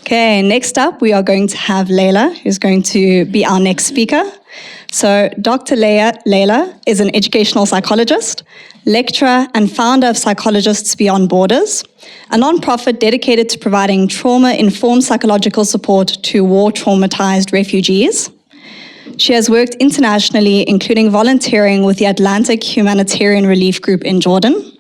Okay, next up we are going to have Laila, who's going to be our next speaker. So Dr. Laila is an educational psychologist, lecturer and founder of Psychologists Beyond Borders, a nonprofit dedicated to providing trauma-informed psychological support to war-traumatized refugees. She has worked internationally, including volunteering with the Atlantic Humanitarian Relief Group in Jordan,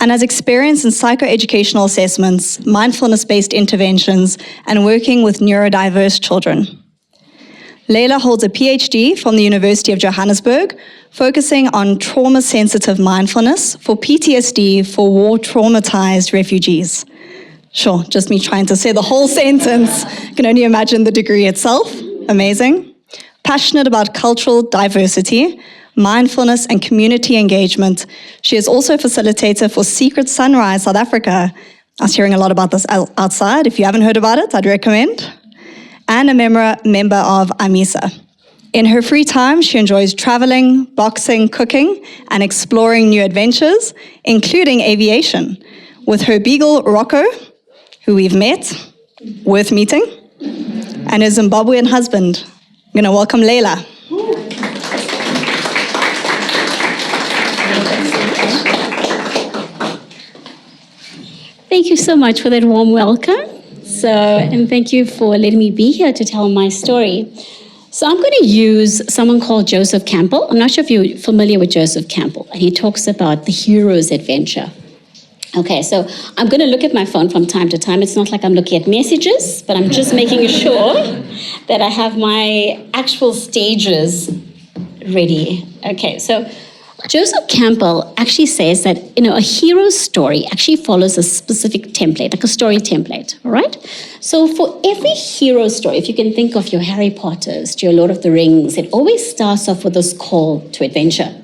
and has experience in psychoeducational assessments, mindfulness-based interventions, and working with neurodiverse children. Laila holds a PhD from the University of Johannesburg, focusing on trauma-sensitive mindfulness for PTSD for war-traumatized refugees. Sure, just me trying to say the whole sentence. You can only imagine the degree itself. Amazing. Passionate about cultural diversity, mindfulness and community engagement. She is also a facilitator for Secret Sunrise South Africa. I was hearing a lot about this outside. If you haven't heard about it, I'd recommend. And a member of AMISA. In her free time, she enjoys traveling, boxing, cooking, and exploring new adventures, including aviation, with her beagle, Rocco, who we've met, worth meeting, and her Zimbabwean husband. I'm going to welcome Laila. Thank you so much for that warm welcome. And thank you for letting me be here to tell my story. So I'm going to use someone called Joseph Campbell. I'm not sure if you're familiar with Joseph Campbell, and he talks about the hero's adventure. Okay, so I'm going to look at my phone from time to time. It's not like I'm looking at messages, but I'm just making sure that I have my actual stages ready. Okay, so Joseph Campbell actually says that, a hero's story actually follows a specific template, like a story template, all right? So for every hero story, if you can think of your Harry Potters, to your Lord of the Rings, it always starts off with this call to adventure.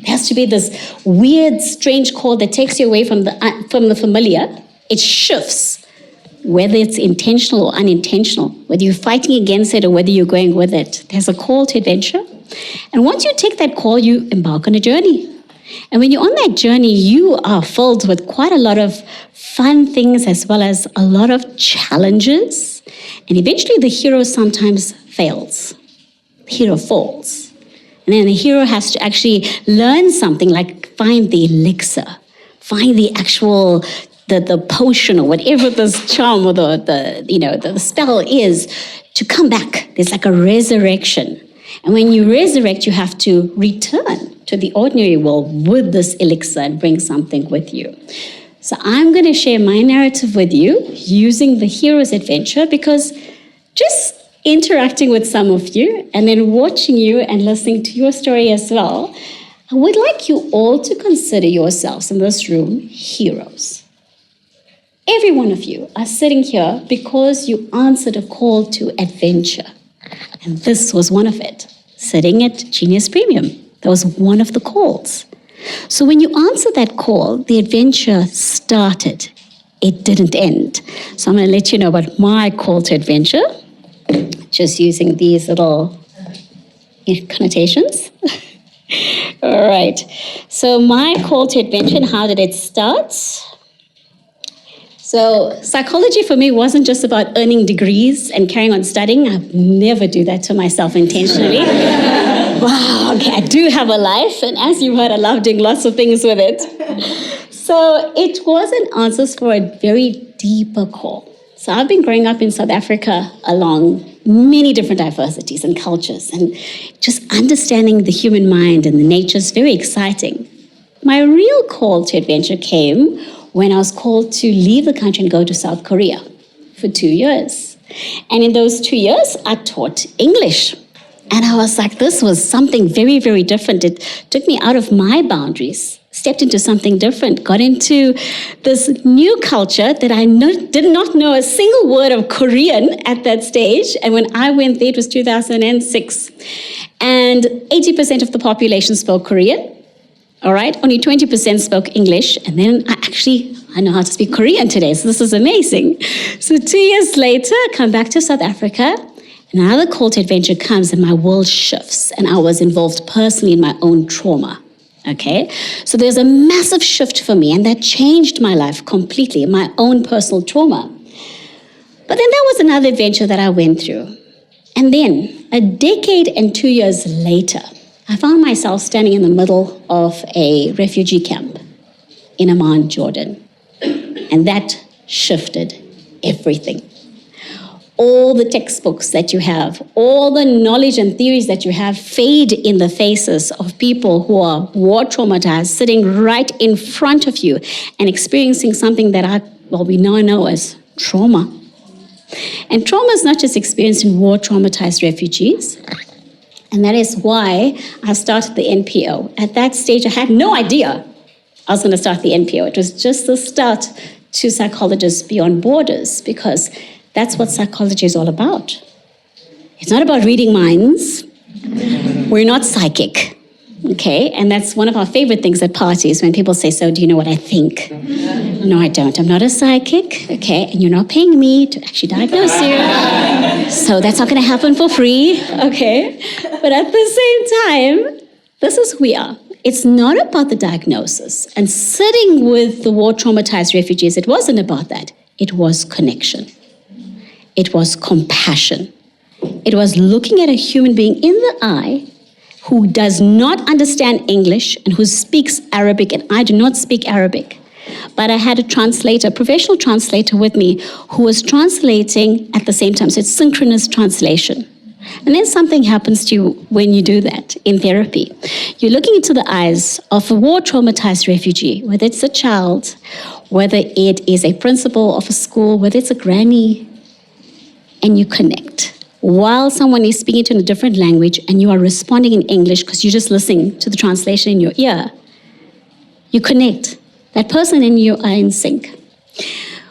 It has to be this weird, strange call that takes you away from the familiar. It shifts, whether it's intentional or unintentional, whether you're fighting against it or whether you're going with it. There's a call to adventure. And once you take that call, you embark on a journey. And when you're on that journey, you are filled with quite a lot of fun things as well as a lot of challenges. And eventually the hero sometimes fails. The hero falls. And then the hero has to actually learn something, like find the elixir, find the actual, the potion or whatever this charm or the spell is to come back. There's like a resurrection. And when you resurrect, you have to return to the ordinary world with this elixir and bring something with you. So I'm going to share my narrative with you using the hero's adventure, because just interacting with some of you and then watching you and listening to your story as well, I would like you all to consider yourselves in this room heroes. Every one of you are sitting here because you answered a call to adventure. And this was one of it, sitting at Genius Premium. That was one of the calls. So when you answered that call, the adventure started. It didn't end. So I'm going to let you know about my call to adventure, just using these little connotations. All right. So my call to adventure, and how did it start? So psychology for me wasn't just about earning degrees and carrying on studying. I would never do that to myself intentionally. Wow, okay, I do have a life, and as you heard, I love doing lots of things with it. So it was an answer for a very deeper call. So I've been growing up in South Africa along many different diversities and cultures, and just understanding the human mind and the nature is very exciting. My real call to adventure came when I was called to leave the country and go to South Korea for 2 years. And in those 2 years, I taught English. And I was like, this was something very, very different. It took me out of my boundaries, stepped into something different, got into this new culture that I did not know a single word of Korean at that stage. And when I went there, it was 2006. And 80% of the population spoke Korean. All right, only 20% spoke English, and then I know how to speak Korean today, so this is amazing. So 2 years later, I come back to South Africa, and another call to adventure comes, and my world shifts, and I was involved personally in my own trauma, okay? So there's a massive shift for me, and that changed my life completely, my own personal trauma. But then that another adventure that I went through. And then, a decade and 2 years later, I found myself standing in the middle of a refugee camp in Amman, Jordan. And that shifted everything. All the textbooks that you have, all the knowledge and theories that you have fade in the faces of people who are war traumatized, sitting right in front of you and experiencing something that we now know as trauma. And trauma is not just experienced in war traumatized refugees. And that is why I started the NPO. At that stage, I had no idea I was going to start the NPO. It was just the start to Psychologists Beyond Borders, because that's what psychology is all about. It's not about reading minds. We're not psychic, okay? And that's one of our favorite things at parties when people say, so do you know what I think? No, I don't. I'm not a psychic, okay? And you're not paying me to actually diagnose you. So that's not going to happen for free, okay? But at the same time, this is who we are. It's not about the diagnosis. And sitting with the war-traumatized refugees, it wasn't about that. It was connection. It was compassion. It was looking at a human being in the eye who does not understand English and who speaks Arabic, and I do not speak Arabic. But I had a translator, a professional translator with me who was translating at the same time. So it's synchronous translation. And then something happens to you when you do that in therapy. You're looking into the eyes of a war-traumatized refugee, whether it's a child, whether it is a principal of a school, whether it's a granny, and you connect. While someone is speaking to in a different language and you are responding in English because you're just listening to the translation in your ear, you connect. That person and you are in sync.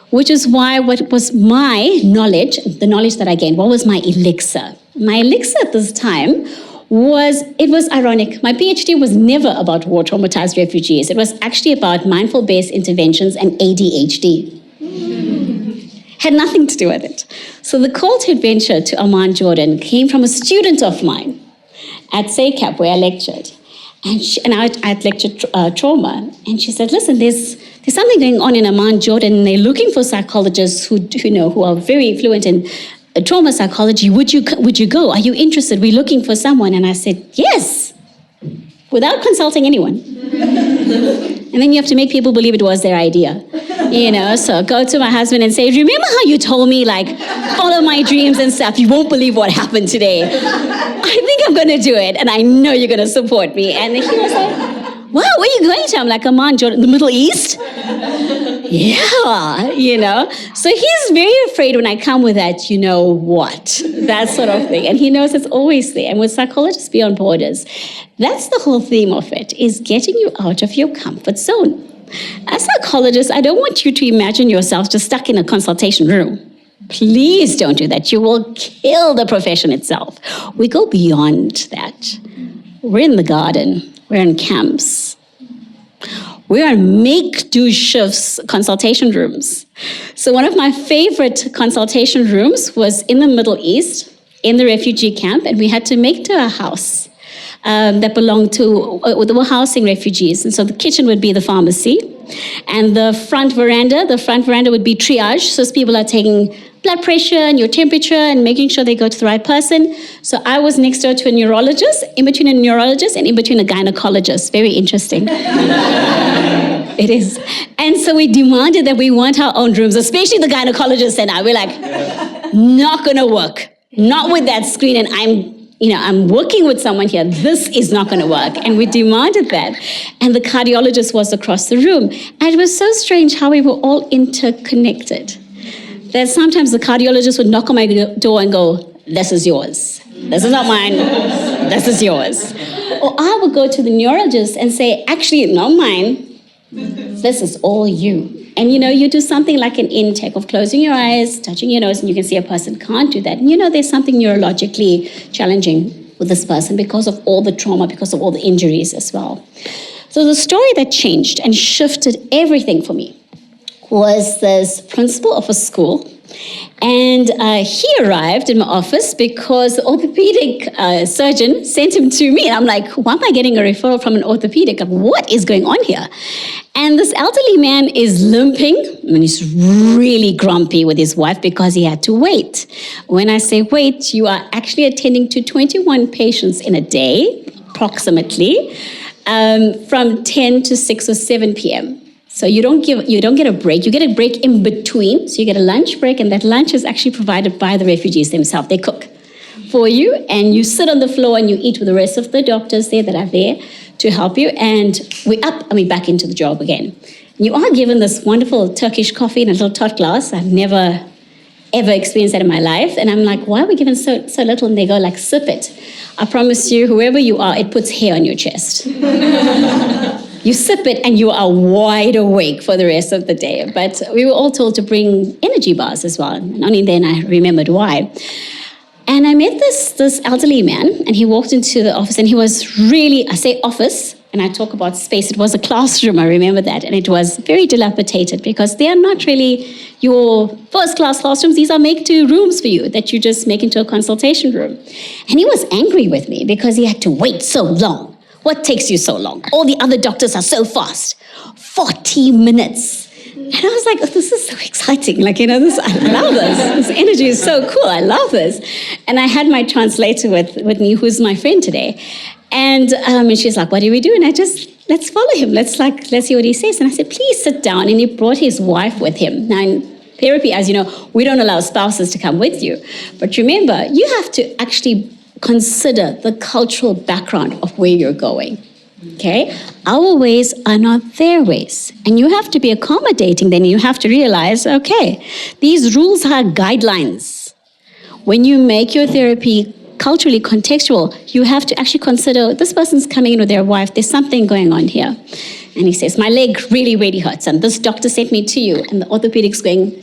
Which is why what was my knowledge, the knowledge that I gained, what was my elixir? My elixir at this time was ironic. My PhD was never about war-traumatized refugees. It was actually about mindful-based interventions and ADHD. Had nothing to do with it. So the call to adventure to Amman, Jordan came from a student of mine at SACAP where I lectured. And I had lectured trauma. And she said, listen, there's something going on in Amman, Jordan, and they're looking for psychologists who are very fluent in trauma psychology. Would you go? Are you interested? We're looking for someone. And I said, yes, without consulting anyone. And then you have to make people believe it was their idea. So go to my husband and say, remember how you told me, follow my dreams and stuff? You won't believe what happened today. I think I'm going to do it, and I know you're going to support me. And he was like, wow, where are you going to? I'm like, Amman, Jordan, the Middle East? Yeah, So he's very afraid when I come with that, that sort of thing. And he knows it's always there. And with Psychologists Beyond Borders, that's the whole theme of it, is getting you out of your comfort zone. As psychologists, I don't want you to imagine yourself just stuck in a consultation room. Please don't do that. You will kill the profession itself. We go beyond that. We're in the garden. We're in camps. We're in make-do shifts consultation rooms. So one of my favorite consultation rooms was in the Middle East, in the refugee camp, and we had to make to a house that belonged to, they were housing refugees. And so the kitchen would be the pharmacy, and the front veranda would be triage. So people are taking blood pressure and your temperature and making sure they go to the right person. So I was next door to a neurologist, in between a neurologist and in between a gynecologist. Very interesting. It is. And so we demanded that we want our own rooms, especially the gynecologist and I. We're like, not gonna work. Not with that screen, and I'm working with someone here. This is not going to work. And we demanded that. And the cardiologist was across the room. And it was so strange how we were all interconnected. That sometimes the cardiologist would knock on my door and go, this is yours. This is not mine. This is yours. Or I would go to the neurologist and say, actually, not mine. This is all you. And you do something like an intake of closing your eyes, touching your nose, and you can see a person can't do that. And there's something neurologically challenging with this person because of all the trauma, because of all the injuries as well. So the story that changed and shifted everything for me was this principal of a school And he arrived in my office because the orthopedic surgeon sent him to me. And I'm like, why am I getting a referral from an orthopedic? Like, what is going on here? And this elderly man is limping, and he's really grumpy with his wife because he had to wait. When I say wait, you are actually attending to 21 patients in a day, approximately, from 10 to 6 or 7 p.m. So you don't get a break. You get a break in between. So you get a lunch break, and that lunch is actually provided by the refugees themselves. They cook for you, and you sit on the floor and you eat with the rest of the doctors there that are there to help you. And we're up and we're back into the job again. You are given this wonderful Turkish coffee in a little tot glass. I've never ever experienced that in my life. And I'm like, why are we given so little? And they go like, sip it. I promise you, whoever you are, it puts hair on your chest. You sip it and you are wide awake for the rest of the day. But we were all told to bring energy bars as well. And only then I remembered why. And I met this elderly man, and he walked into the office, and he was really, I say office, and I talk about space. It was a classroom, I remember that. And it was very dilapidated because they are not really your first-class classrooms. These are make-do rooms for you that you just make into a consultation room. And he was angry with me because he had to wait so long. What takes you so long? All the other doctors are so fast. 40 minutes. And I was like, oh, this is so exciting. Like, I love this. This energy is so cool. I love this. And I had my translator with me, who's my friend today. And she's like, what do we do? And let's follow him. Let's see what he says. And I said, please sit down. And he brought his wife with him. Now, in therapy, as you know, we don't allow spouses to come with you. But remember, you have to actually consider the cultural background of where you're going. Okay? Our ways are not their ways. And you have to be accommodating. Then you have to realize, okay, these rules are guidelines. When you make your therapy culturally contextual, you have to actually consider this person's coming in with their wife. There's something going on here. And he says, my leg really, really hurts. And this doctor sent me to you. And the orthopedic's going,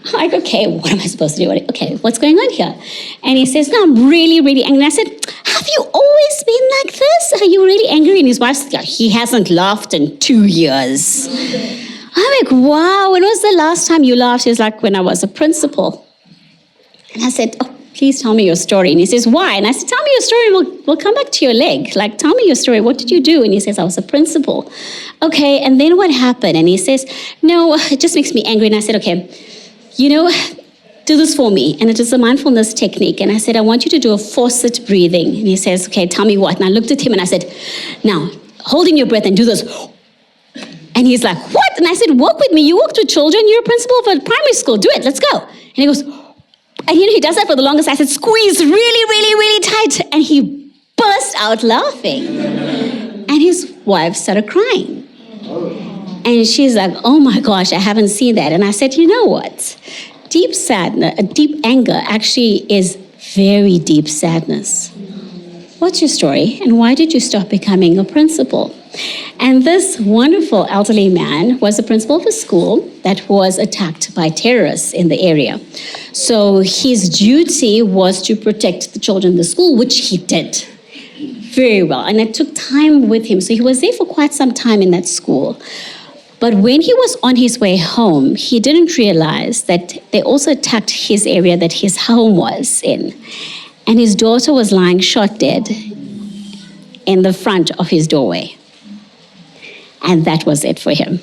I'm like, okay, what am I supposed to do? Okay, what's going on here? And he says, no, I'm really, really angry. And I said, have you always been like this? Are you really angry? And his wife's like, he hasn't laughed in 2 years. I'm like, wow, when was the last time you laughed? He's like, when I was a principal. And I said, oh, please tell me your story. And he says, why? And I said, tell me your story. We'll come back to your leg. Like, tell me your story. What did you do? And he says, I was a principal. Okay, and then what happened? And he says, no, it just makes me angry. And I said, okay, do this for me. And it is a mindfulness technique. And I said, I want you to do a faucet breathing. And he says, okay, tell me what? And I looked at him and I said, now, hold in your breath and do this. And he's like, what? And I said, walk with me. You worked with children. You're a principal of a primary school. Do it. Let's go. And he goes, and he does that for the longest. I said, squeeze really, really, really tight. And he burst out laughing. And his wife started crying. And she's like, oh my gosh, I haven't seen that. And I said, you know what? Deep sadness, deep anger actually is very deep sadness. What's your story? And why did you stop becoming a principal? And this wonderful elderly man was the principal of a school that was attacked by terrorists in the area. So his duty was to protect the children in the school, which he did very well. And it took time with him. So he was there for quite some time in that school. But when he was on his way home, he didn't realize that they also attacked his area that his home was in. And his daughter was lying shot dead in the front of his doorway. And that was it for him.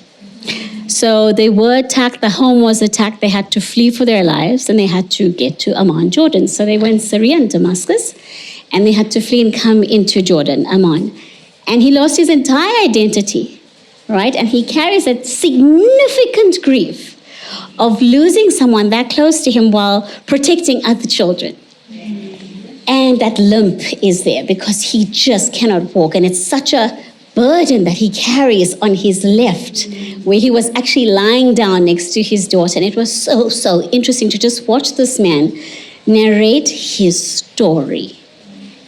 So they were attacked, the home was attacked, they had to flee for their lives, and they had to get to Amman, Jordan. So they were in Syria and Damascus, and they had to flee and come into Jordan, Amman. And he lost his entire identity, right? And he carries that significant grief of losing someone that close to him while protecting other children. And that limp is there because he just cannot walk. And it's such a burden that he carries on his left, where he was actually lying down next to his daughter. And it was so interesting to just watch this man narrate his story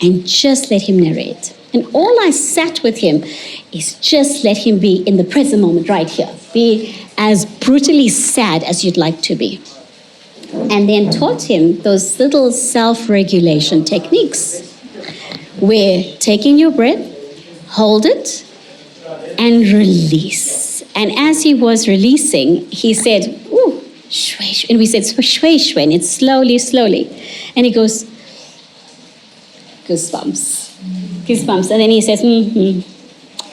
and just let him narrate. And all I sat with him is just let him be in the present moment right here. Be as brutally sad as you'd like to be. And then taught him those little self-regulation techniques where taking your breath, hold it, and release. And as he was releasing, he said, ooh, shway, shway. And we said, shway, shway, and it's slowly, slowly. And he goes, goosebumps, goosebumps. And then he says,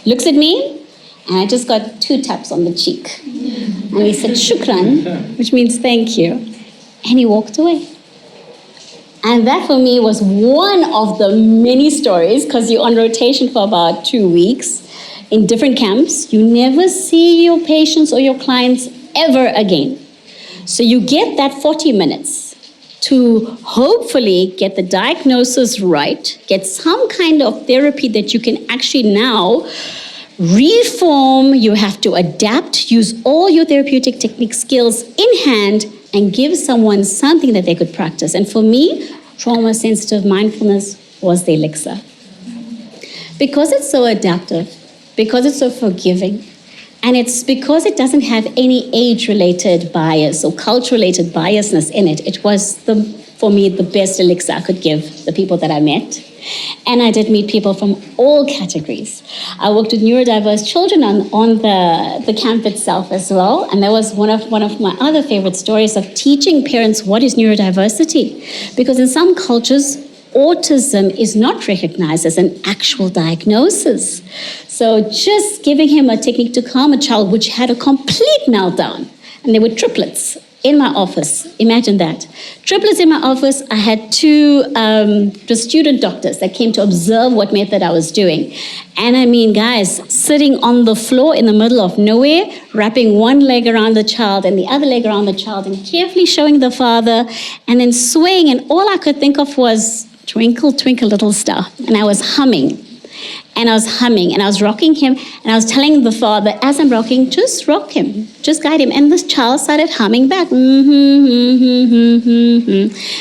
looks at me, and I just got 2 taps on the cheek. And he said, shukran, which means thank you. And he walked away. And that for me was one of the many stories, because you're on rotation for about 2 weeks in different camps. You never see your patients or your clients ever again. So you get that 40 minutes to hopefully get the diagnosis right, get some kind of therapy that you can actually now reform. You have to adapt, use all your therapeutic technique skills in hand, and give someone something that they could practice. And for me, trauma-sensitive mindfulness was the elixir. Because it's so adaptive, because it's so forgiving, and it's because it doesn't have any age-related bias or culture-related biasness in it. It was, for me, the best elixir I could give the people that I met. And I did meet people from all categories. I worked with neurodiverse children on the camp itself as well. And that was one of my other favorite stories of teaching parents what is neurodiversity. Because in some cultures, autism is not recognized as an actual diagnosis. So just giving him a technique to calm a child which had a complete meltdown, and they were triplets in my office. Imagine that. Triplets in my office. I had 2 the student doctors that came to observe what method I was doing. And I mean, guys, sitting on the floor in the middle of nowhere, wrapping one leg around the child and the other leg around the child, and carefully showing the father, and then swaying. And all I could think of was, twinkle, twinkle, little star. And I was humming. And I was humming, and I was rocking him, and I was telling the father, as I'm rocking, just rock him, just guide him. And this child started humming back. And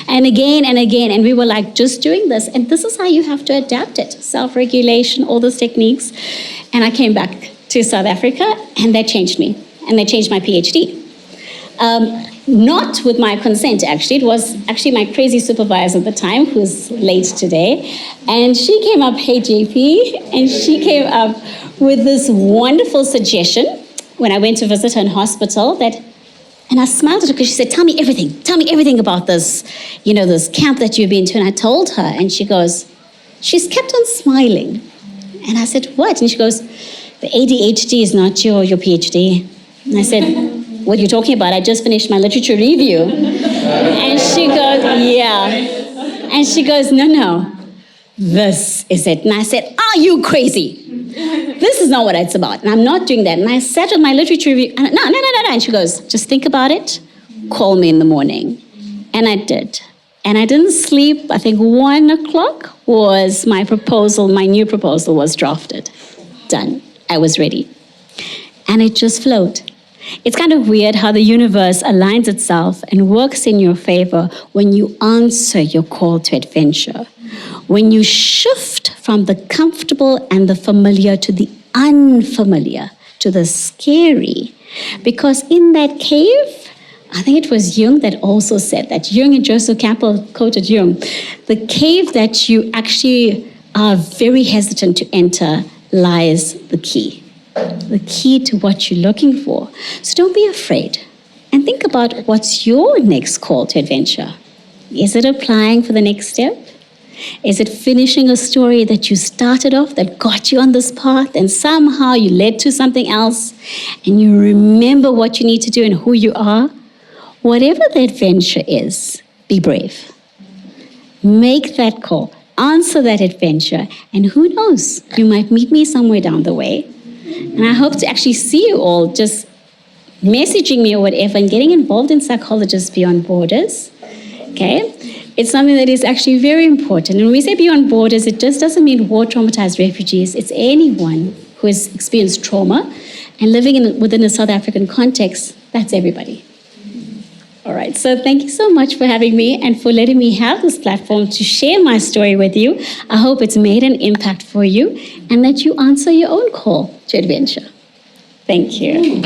again and again. And we were like, just doing this. And this is how you have to adapt it. Self-regulation, all those techniques. And I came back to South Africa, and that changed me. And they changed my PhD. Not with my consent, actually. It was actually my crazy supervisor at the time, who's late today. And she came up, hey, JP, and she came up with this wonderful suggestion when I went to visit her in hospital and I smiled at her because she said, tell me everything about this, this camp that you've been to. And I told her, and she goes, she's kept on smiling. And I said, what? And she goes, the ADHD is not your PhD. And I said, what are you talking about? I just finished my literature review. And she goes, yeah. And she goes, no, this is it. And I said, are you crazy? This is not what it's about. And I'm not doing that. And I sat with my literature review. And no. And she goes, just think about it. Call me in the morning. And I did. And I didn't sleep. I think 1 o'clock was my new proposal was drafted. Done. I was ready. And it just flowed. It's kind of weird how the universe aligns itself and works in your favor when you answer your call to adventure. When you shift from the comfortable and the familiar to the unfamiliar, to the scary. Because in that cave, I think it was Jung that also said that. Jung and Joseph Campbell quoted Jung. The cave that you actually are very hesitant to enter lies the key. The key to what you're looking for. So don't be afraid. And think about what's your next call to adventure. Is it applying for the next step? Is it finishing a story that you started off that got you on this path and somehow you led to something else and you remember what you need to do and who you are? Whatever the adventure is, be brave. Make that call. Answer that adventure. And who knows, you might meet me somewhere down the way. And I hope to actually see you all just messaging me or whatever and getting involved in Psychologists Beyond Borders. Okay? It's something that is actually very important. And when we say beyond borders, it just doesn't mean war-traumatized refugees. It's anyone who has experienced trauma and living within a South African context. That's everybody. All right, so thank you so much for having me and for letting me have this platform to share my story with you. I hope it's made an impact for you and that you answer your own call to adventure. Thank you.